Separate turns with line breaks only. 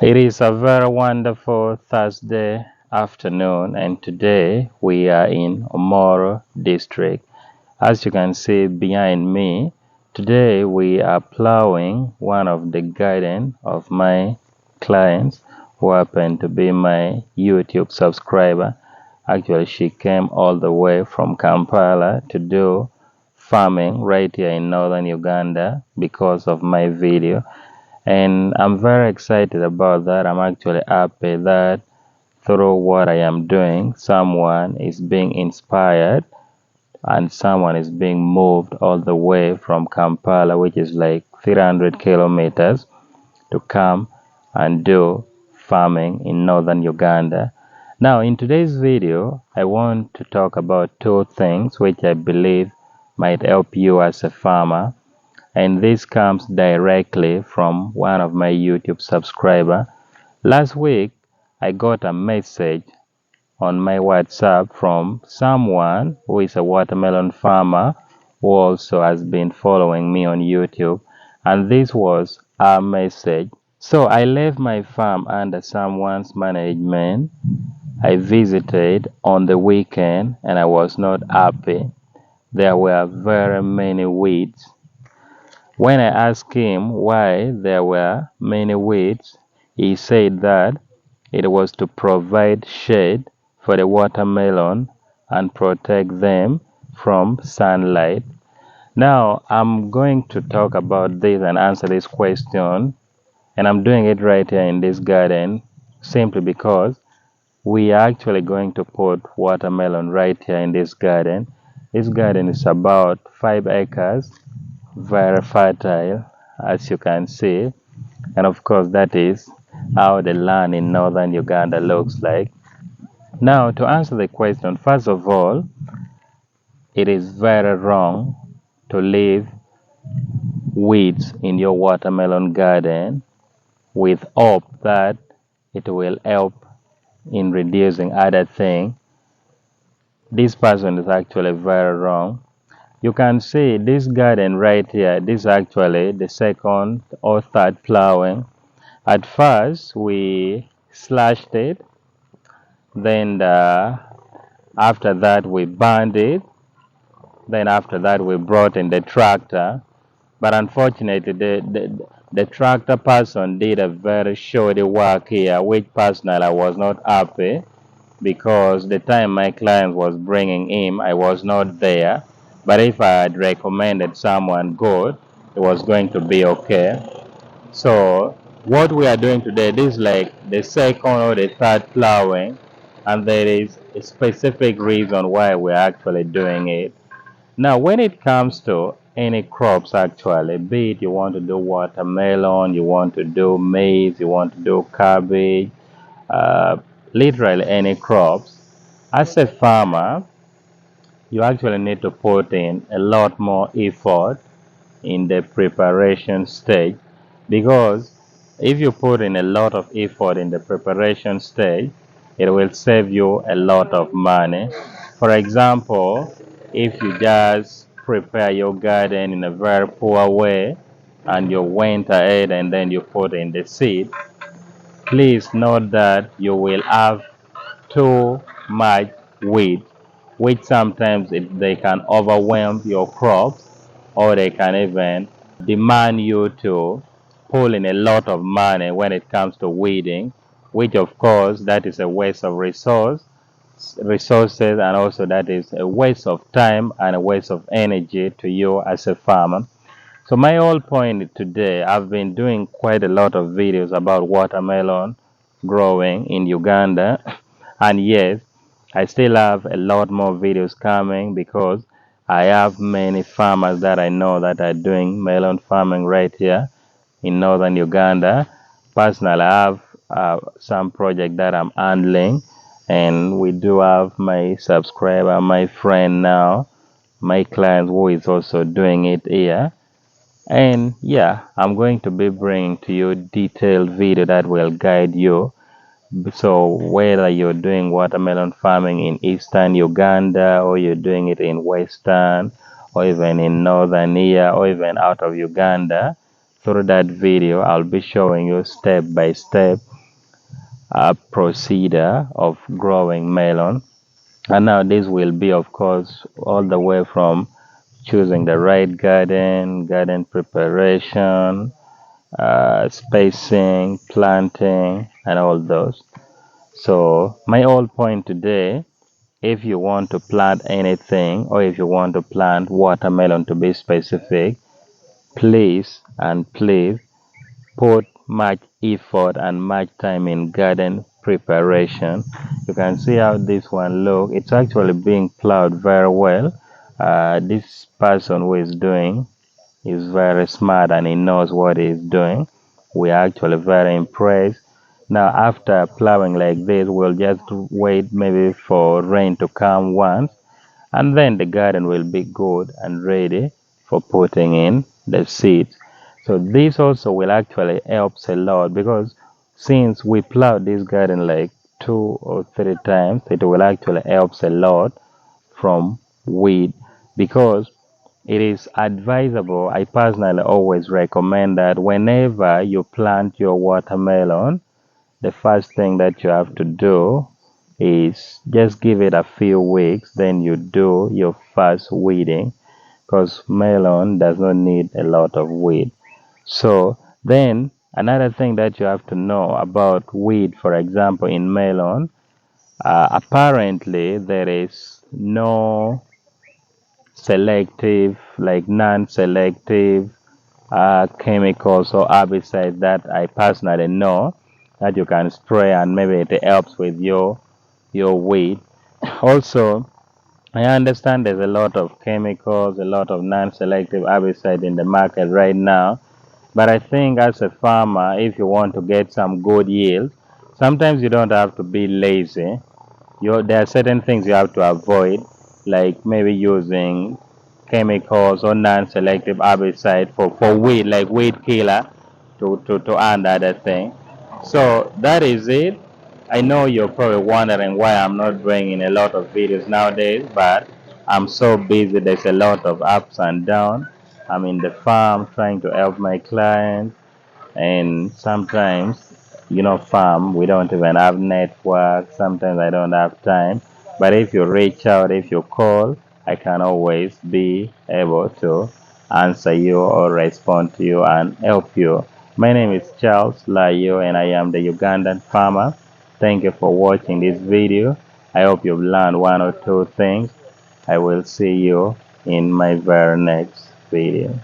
It is a very wonderful Thursday afternoon, and today we are in Omoro district. As you can see behind me, today we are plowing one of the garden of my clients who happen to be my YouTube subscriber. Actually, she came all the way from Kampala to do farming right here in northern Uganda because of my video, and I'm very excited about that. I'm actually happy that through what I am doing, someone is being inspired and someone is being moved all the way from Kampala, which is like 300 kilometers, to come and do farming in northern Uganda. Now, in today's video, I want to talk about two things which I believe might help you as a farmer, and this comes directly from one of my YouTube subscriber. Last week, I got a message on my WhatsApp from someone who is a watermelon farmer who also has been following me on YouTube, and this was a message. So I left my farm under someone's management. I visited on the weekend and I was not happy. There were very many weeds. When I asked him why there were many weeds, he said that it was to provide shade for the watermelon and protect them from sunlight. Now, I'm going to talk about this and answer this question, and I'm doing it right here in this garden simply because we are actually going to put watermelon right here in this garden. This garden is about 5 acres, very fertile, as you can see, and of course that is how the land in northern Uganda looks like. Now, to answer the question, first of all, it is very wrong to leave weeds in your watermelon garden with hope that it will help in reducing other things. This person is actually very wrong. You can see this garden right here. This is actually the second or third plowing. At first, we slashed it. Then after that, we burned it. Then after that, we brought in the tractor. But unfortunately, the tractor person did a very shoddy work here, which personally I was not happy, because the time my client was bringing him, I was not there. But if I had recommended someone good, it was going to be okay. So what we are doing today, this is like the second or the third plowing, and there is a specific reason why we're actually doing it. Now, when it comes to any crops, actually, be it you want to do watermelon, you want to do maize, you want to do cabbage, uh, literally any crops, as a farmer, you actually need to put in a lot more effort in the preparation stage, because if you put in a lot of effort in the preparation stage, it will save you a lot of money. For example, if you just prepare your garden in a very poor way and you went ahead and then you put in the seed, please note that you will have too much weed, which sometimes they can overwhelm your crops, or they can even demand you to pull in a lot of money when it comes to weeding, which of course that is a waste of resources, and also that is a waste of time and a waste of energy to you as a farmer. So my whole point today, I've been doing quite a lot of videos about watermelon growing in Uganda, and yes, I still have a lot more videos coming because I have many farmers that I know that are doing melon farming right here in northern Uganda. Personally, I have some project that I'm handling, and we do have my subscriber, my friend now, my client who is also doing it here. And yeah, I'm going to be bringing to you detailed video that will guide you. So whether you're doing watermelon farming in eastern Uganda, or you're doing it in western, or even in northern here, or even out of Uganda, through that video I'll be showing you step by step procedure of growing melon. And now this will be, of course, all the way from choosing the right garden preparation, spacing, planting, and all those. So my whole point today, if you want to plant anything or if you want to plant watermelon to be specific, please put much effort and much time in garden preparation. You can see how this one look. It's actually being plowed very well. This person who is doing is very smart and he knows what he's doing. We are actually very impressed. Now, after plowing like this, we'll just wait maybe for rain to come once, and then the garden will be good and ready for putting in the seeds. So this also will actually helps a lot because since we plow this garden like 2 or 3 times, it will actually helps a lot from weed because it is advisable. I personally always recommend that whenever you plant your watermelon, the first thing that you have to do is just give it a few weeks, then you do your first weeding because melon does not need a lot of weed. So then another thing that you have to know about weed, for example, in melon, apparently there is no selective, like non-selective chemicals or herbicides that I personally know that you can spray and maybe it helps with your weed. Also, I understand there's a lot of chemicals, a lot of non-selective herbicide in the market right now. But I think as a farmer, if you want to get some good yield, sometimes you don't have to be lazy. There are certain things you have to avoid, like maybe using chemicals or non-selective herbicide for weed, like weed killer, to earn the other thing. So that is it. I know you're probably wondering why I'm not bringing a lot of videos nowadays, but I'm so busy. There's a lot of ups and downs. I'm in the farm trying to help my clients, and sometimes, farm, we don't even have network. Sometimes I don't have time. But if you reach out, if you call, I can always be able to answer you or respond to you and help you. My name is Charles Layoo and I am the Ugandan farmer. Thank you for watching this video. I hope you've learned one or two things. I will see you in my very next video.